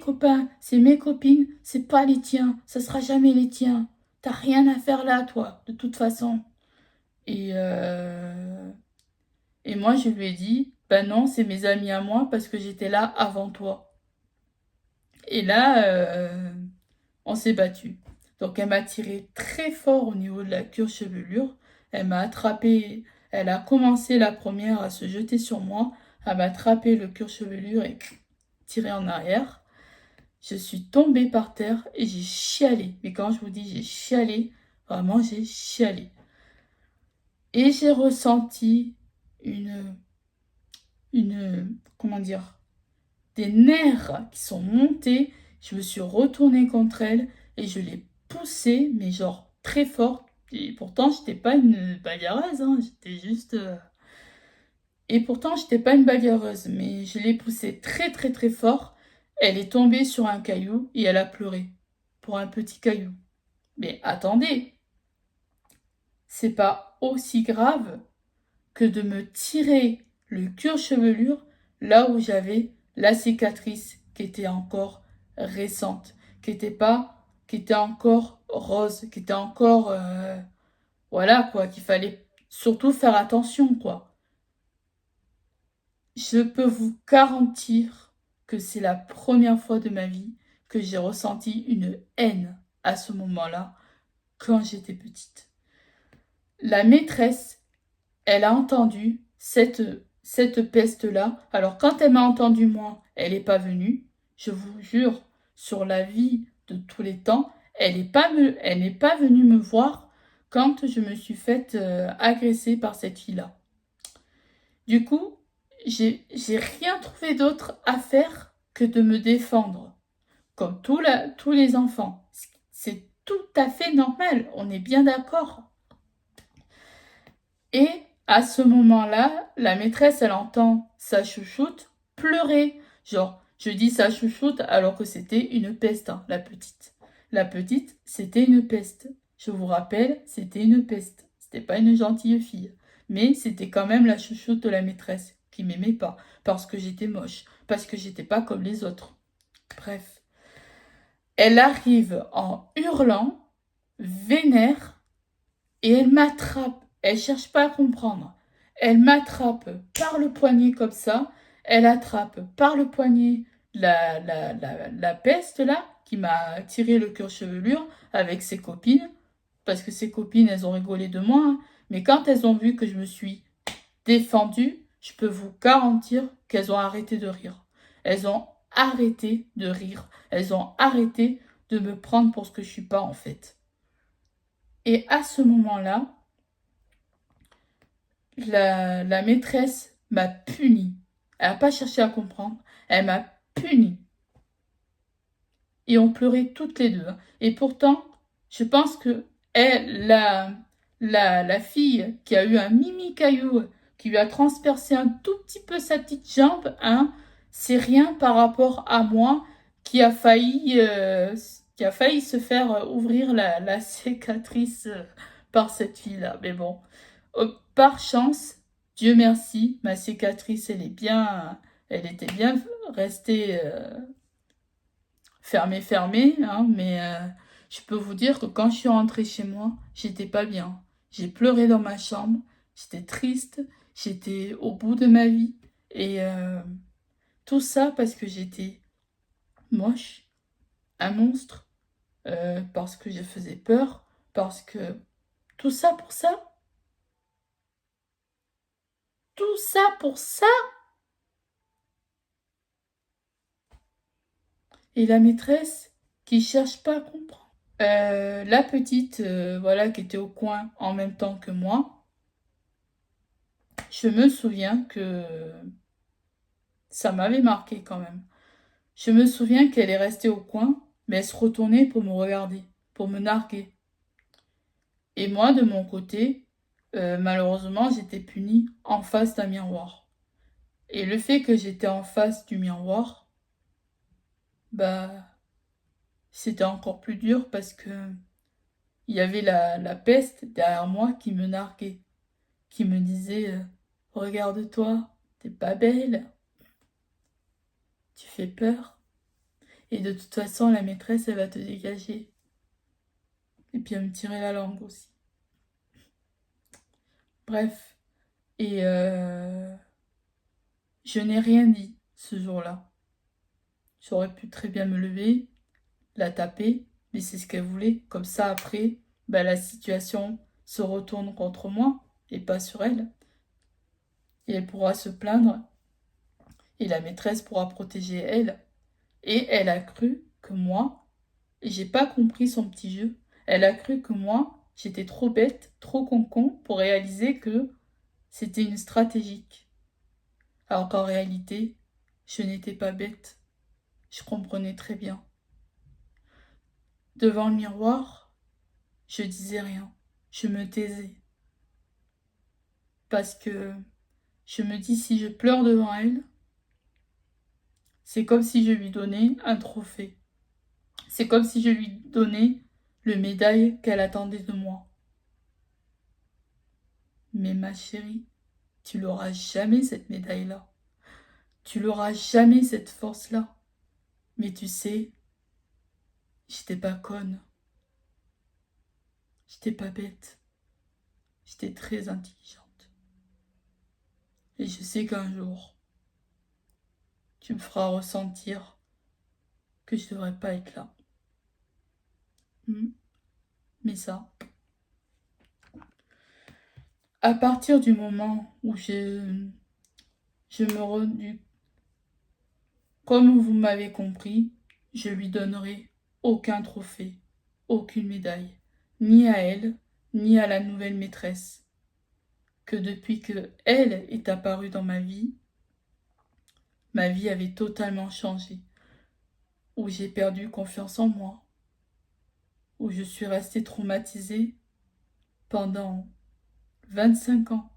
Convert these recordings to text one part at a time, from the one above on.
copains, c'est mes copines, c'est pas les tiens, ça sera jamais les tiens. T'as rien à faire là, toi, de toute façon. Et, euh, et moi, je lui ai dit, ben non, c'est mes amis à moi parce que j'étais là avant toi. Et là, on s'est battu. Donc elle m'a tiré très fort au niveau de la cuir-chevelure. Elle m'a attrapé, elle a commencé la première à se jeter sur moi, à m'attraper le cuir-chevelure et tirer en arrière. Je suis tombée par terre et j'ai chialé. Mais quand je vous dis j'ai chialé, vraiment j'ai chialé. Et j'ai ressenti comment dire, des nerfs qui sont montés. Je me suis retournée contre elle et je l'ai poussée, mais genre très fort. Et pourtant, j'étais pas une bagarreuse, hein, j'étais juste. Et pourtant, j'étais pas une bagarreuse, mais je l'ai poussée très très très fort. Elle est tombée sur un caillou et elle a pleuré pour un petit caillou. Mais attendez, c'est pas aussi grave que de me tirer le cuir-chevelure là où j'avais la cicatrice qui était encore récente, qui était encore rose, qui était encore, voilà quoi, qu'il fallait surtout faire attention quoi. Je peux vous garantir que c'est la première fois de ma vie que j'ai ressenti une haine à ce moment-là quand j'étais petite. La maîtresse, elle a entendu cette peste-là. Alors, quand elle m'a entendu, moi, elle n'est pas venue. Je vous jure, sur la vie de tous les temps, elle n'est pas venue me voir quand je me suis faite agresser par cette fille-là. Du coup, j'ai rien trouvé d'autre à faire que de me défendre, comme tous les enfants. C'est tout à fait normal, on est bien d'accord. Et à ce moment-là, la maîtresse, elle entend sa chouchoute pleurer. Genre, je dis sa chouchoute alors que c'était une peste, hein, la petite. La petite, c'était une peste. Je vous rappelle, c'était une peste. C'était pas une gentille fille. Mais c'était quand même la chouchoute de la maîtresse qui m'aimait pas. Parce que j'étais moche. Parce que j'étais pas comme les autres. Bref. Elle arrive en hurlant, vénère, et elle m'attrape. Elle cherche pas à comprendre. Elle m'attrape par le poignet comme ça. Elle attrape par le poignet la peste là, qui m'a tiré le cœur chevelure avec ses copines. Parce que ses copines, elles ont rigolé de moi, hein. Mais quand elles ont vu que je me suis défendue, je peux vous garantir qu'elles ont arrêté de rire. Elles ont arrêté de rire. Elles ont arrêté de me prendre pour ce que je suis pas en fait. Et à ce moment-là, la maîtresse m'a puni. Elle n'a pas cherché à comprendre. Elle m'a puni. Et on pleurait toutes les deux, hein. Et pourtant, je pense que la fille qui a eu un mimi caillou, qui lui a transpercé un tout petit peu sa petite jambe, hein, c'est rien par rapport à moi qui a failli se faire ouvrir la cicatrice par cette fille-là. Mais bon. Par chance, Dieu merci, ma cicatrice, elle était bien restée fermée, hein, mais je peux vous dire que quand je suis rentrée chez moi, j'étais pas bien. J'ai pleuré dans ma chambre, j'étais triste, j'étais au bout de ma vie, et tout ça parce que j'étais moche, un monstre, parce que je faisais peur, parce que tout ça pour ça, tout ça pour ça. Et la maîtresse qui cherche pas à comprendre. La petite, voilà, qui était au coin en même temps que moi, je me souviens que ça m'avait marqué quand même. Je me souviens qu'elle est restée au coin, mais elle se retournait pour me regarder, pour me narguer. Et moi, de mon côté, malheureusement, j'étais punie en face d'un miroir. Et le fait que j'étais en face du miroir, bah, c'était encore plus dur parce que il y avait la peste derrière moi qui me narguait, qui me disait regarde-toi, t'es pas belle, tu fais peur. Et de toute façon, la maîtresse, elle va te dégager. Et puis, elle me tirer la langue aussi. Bref. Et je n'ai rien dit ce jour-là. J'aurais pu très bien me lever, la taper, mais c'est ce qu'elle voulait. Comme ça, après, bah, la situation se retourne contre moi et pas sur elle. Et elle pourra se plaindre et la maîtresse pourra protéger elle. Et elle a cru que moi, et j'ai pas compris son petit jeu, elle a cru que moi, j'étais trop bête, trop con pour réaliser que c'était une stratégique. Alors qu'en réalité, je n'étais pas bête. Je comprenais très bien. Devant le miroir, je disais rien. Je me taisais. Parce que je me dis, si je pleure devant elle, c'est comme si je lui donnais un trophée. C'est comme si je lui donnais le médaille qu'elle attendait de moi. Mais ma chérie, tu l'auras jamais cette médaille-là. Tu l'auras jamais cette force-là. Mais tu sais, j'étais pas conne. J'étais pas bête. J'étais très intelligente. Et je sais qu'un jour, tu me feras ressentir que je devrais pas être là. Mais ça, à partir du moment où je me redus, comme vous m'avez compris, je lui donnerai aucun trophée, aucune médaille, ni à elle, ni à la nouvelle maîtresse. Que depuis que elle est apparue dans ma vie avait totalement changé, où j'ai perdu confiance en moi, où je suis restée traumatisée pendant 25 ans.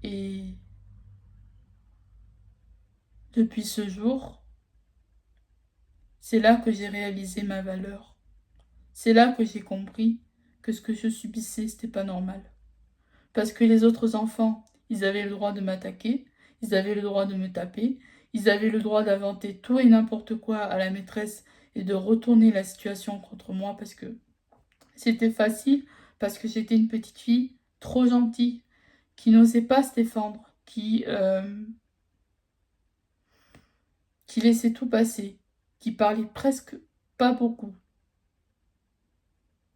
Et depuis ce jour, c'est là que j'ai réalisé ma valeur. C'est là que j'ai compris que ce que je subissais, c'était pas normal. Parce que les autres enfants, ils avaient le droit de m'attaquer, ils avaient le droit de me taper, ils avaient le droit d'inventer tout et n'importe quoi à la maîtresse et de retourner la situation contre moi parce que c'était facile, parce que j'étais une petite fille trop gentille, qui n'osait pas se défendre, qui laissait tout passer, qui parlait presque pas beaucoup.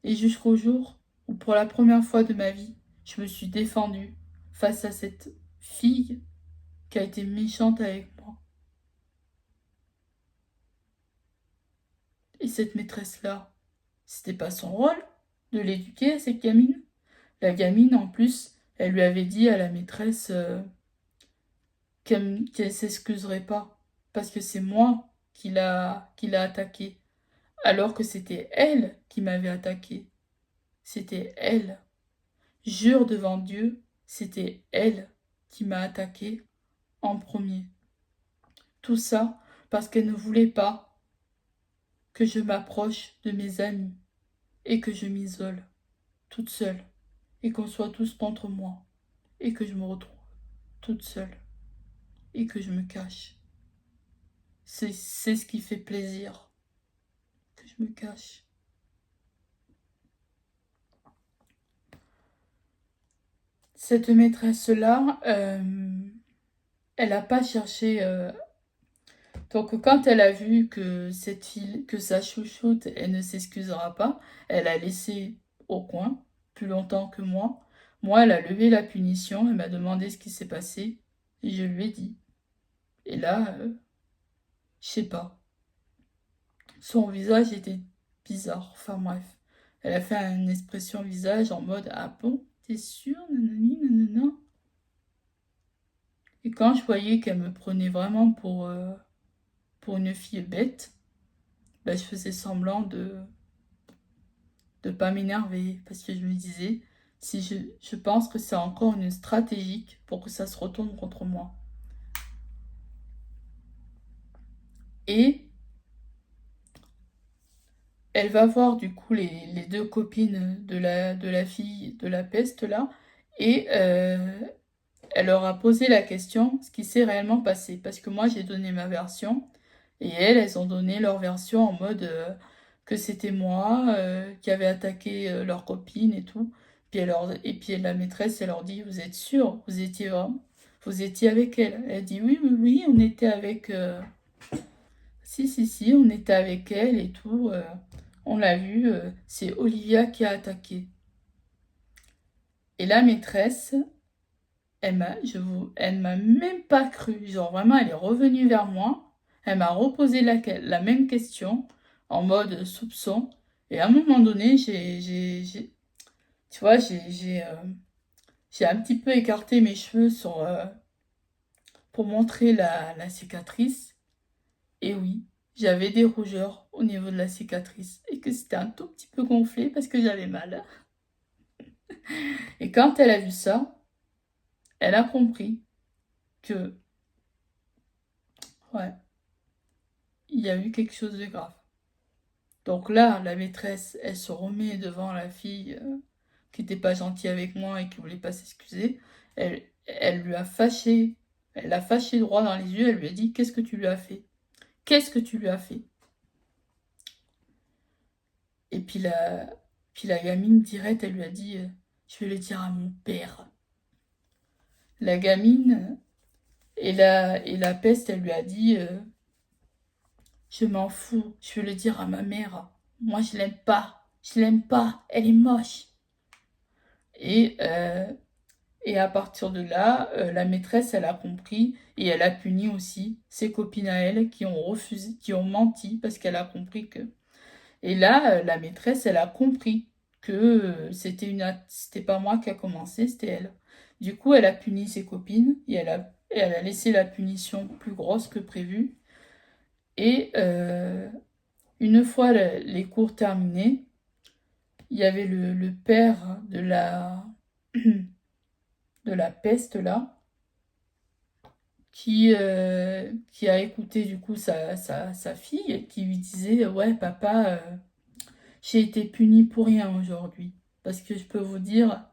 Et jusqu'au jour où, pour la première fois de ma vie, je me suis défendue face à cette fille qui a été méchante avec moi. Et cette maîtresse-là, c'était pas son rôle de l'éduquer, cette gamine. La gamine, en plus, elle lui avait dit à la maîtresse qu'elle s'excuserait pas, parce que c'est moi qui l'a attaquée, alors que c'était elle qui m'avait attaquée. C'était elle. Jure devant Dieu, c'était elle qui m'a attaquée en premier. Tout ça parce qu'elle ne voulait pas que je m'approche de mes amis et que je m'isole toute seule et qu'on soit tous contre moi et que je me retrouve toute seule et que je me cache. C'est ce qui fait plaisir, que je me cache. Cette maîtresse-là, elle n'a pas cherché. Donc quand elle a vu que cette fille, que sa chouchoute, elle ne s'excusera pas, elle a laissé au coin plus longtemps que moi. Moi, elle a levé la punition, elle m'a demandé ce qui s'est passé et je lui ai dit. Et là, je sais pas. Son visage était bizarre. Enfin bref. Elle a fait une expression visage en mode ah bon, t'es sûre, nanani, nanana. Et quand je voyais qu'elle me prenait vraiment pour une fille bête, bah, je faisais semblant de pas m'énerver parce que je me disais, si je pense que c'est encore une stratégique pour que ça se retourne contre moi. Et elle va voir du coup les deux copines de la fille de la peste là, et elle leur a posé la question, ce qui s'est réellement passé. Parce que moi, j'ai donné ma version, et elles ont donné leur version en mode que c'était moi qui avait attaqué leur copine et tout. Et puis la maîtresse, elle leur dit, vous êtes sûrs, vous étiez avec elle. Elle dit, oui, oui, oui, on était avec... Si, si, si, on était avec elle et tout. On l'a vu, c'est Olivia qui a attaqué. Et la maîtresse, elle m'a même pas cru. Genre vraiment, elle est revenue vers moi. Elle m'a reposé la même question en mode soupçon. Et à un moment donné, tu vois, j'ai un petit peu écarté mes cheveux pour montrer la cicatrice. Et oui, j'avais des rougeurs au niveau de la cicatrice et que c'était un tout petit peu gonflé parce que j'avais mal. Et quand elle a vu ça, elle a compris que, ouais, il y a eu quelque chose de grave. Donc là, la maîtresse, elle se remet devant la fille qui n'était pas gentille avec moi et qui voulait pas s'excuser. Elle lui a fâché, elle l'a fâché droit dans les yeux, elle lui a dit, qu'est-ce que tu lui as fait? Qu'est-ce que tu lui as fait? Et puis la gamine direct, elle lui a dit, je vais le dire à mon père. La gamine et la peste, elle lui a dit, je m'en fous, je vais le dire à ma mère. Moi, je l'aime pas, elle est moche. Et, euh, et à partir de là, la maîtresse, elle a compris et elle a puni aussi ses copines à elle qui ont refusé, qui ont menti parce qu'elle a compris que... Et là, la maîtresse, elle a compris que c'était pas moi qui a commencé, c'était elle. Du coup, elle a puni ses copines et elle a laissé la punition plus grosse que prévu. Et une fois les cours terminés, il y avait le père de la peste là, qui a écouté du coup sa fille et qui lui disait, ouais, papa, j'ai été punie pour rien aujourd'hui. Parce que je peux vous dire,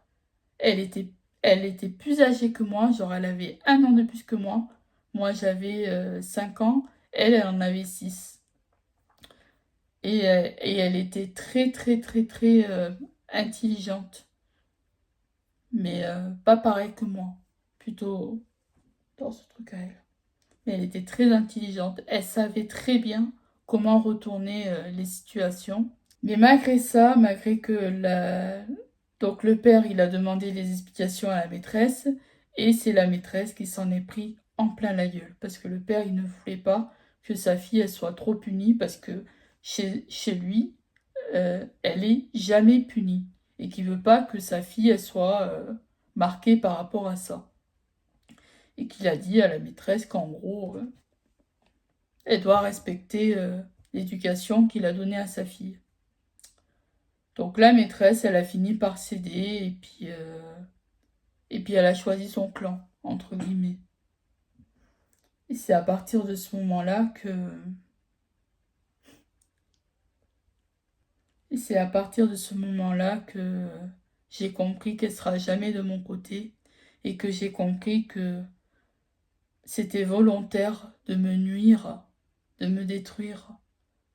elle était, elle était plus âgée que moi, genre elle avait 1 an de plus que moi. Moi j'avais 5 ans, elle en avait 6. Et elle était très très très très intelligente. Mais pas pareil que moi. Plutôt dans ce truc à elle. Mais elle était très intelligente. Elle savait très bien comment retourner les situations. Mais malgré ça, malgré que donc le père, il a demandé les explications à la maîtresse, et c'est la maîtresse qui s'en est pris en plein la gueule. Parce que le père, il ne voulait pas que sa fille, elle soit trop punie, parce que chez lui, elle est jamais punie. Et qu'il veut pas que sa fille, elle soit marquée par rapport à ça. Et qu'il a dit à la maîtresse qu'en gros, elle doit respecter l'éducation qu'il a donnée à sa fille. Donc la maîtresse, elle a fini par céder et puis elle a choisi son clan, entre guillemets. Et c'est à partir de ce moment-là que... Et c'est à partir de ce moment-là que j'ai compris qu'elle sera jamais de mon côté et que j'ai compris que c'était volontaire de me nuire, de me détruire,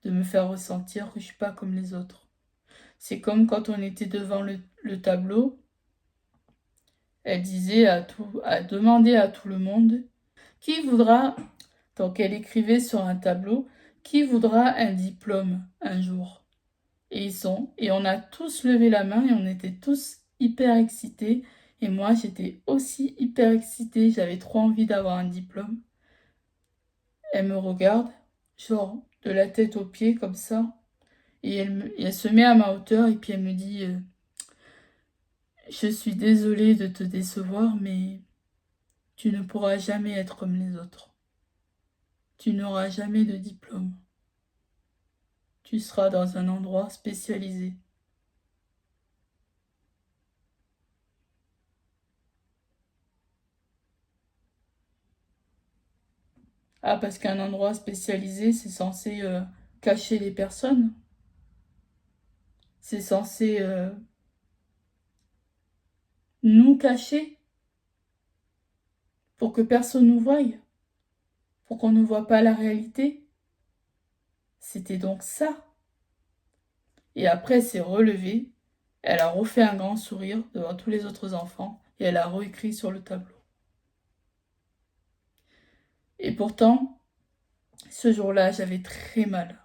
de me faire ressentir que je suis pas comme les autres. C'est comme quand on était devant le tableau, elle disait à demander à tout le monde qui voudra, donc elle écrivait sur un tableau, qui voudra un diplôme un jour. Et on a tous levé la main et on était tous hyper excités. Et moi, j'étais aussi hyper excitée, j'avais trop envie d'avoir un diplôme. Elle me regarde, genre de la tête aux pieds comme ça, et elle se met à ma hauteur et puis elle me dit je suis désolée de te décevoir, mais tu ne pourras jamais être comme les autres. Tu n'auras jamais de diplôme. Tu seras dans un endroit spécialisé. Ah, parce qu'un endroit spécialisé, c'est censé cacher les personnes. C'est censé nous cacher. pour que personne nous voie, pour qu'on ne voit pas la réalité. C'était donc ça. Et après, elle s'est relevée, elle a refait un grand sourire devant tous les autres enfants et elle a réécrit sur le tableau. Et pourtant, ce jour-là, j'avais très mal,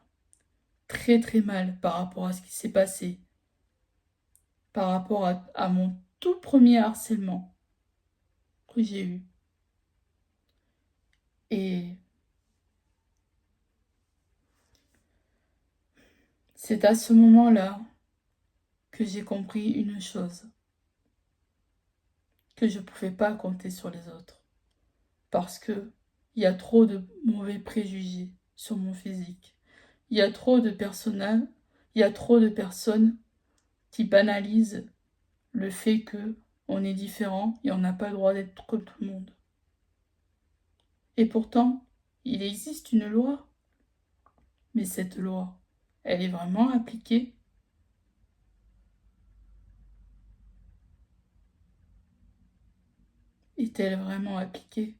très très mal par rapport à ce qui s'est passé, par rapport à mon tout premier harcèlement que j'ai eu. Et c'est à ce moment-là que j'ai compris une chose, que je ne pouvais pas compter sur les autres, parce que il y a trop de mauvais préjugés sur mon physique. Il y a trop de personnes, il y a trop de personnes qui banalisent le fait que on est différent et on n'a pas le droit d'être comme tout le monde. Et pourtant, il existe une loi, mais cette loi, elle est vraiment appliquée? Est-elle vraiment appliquée?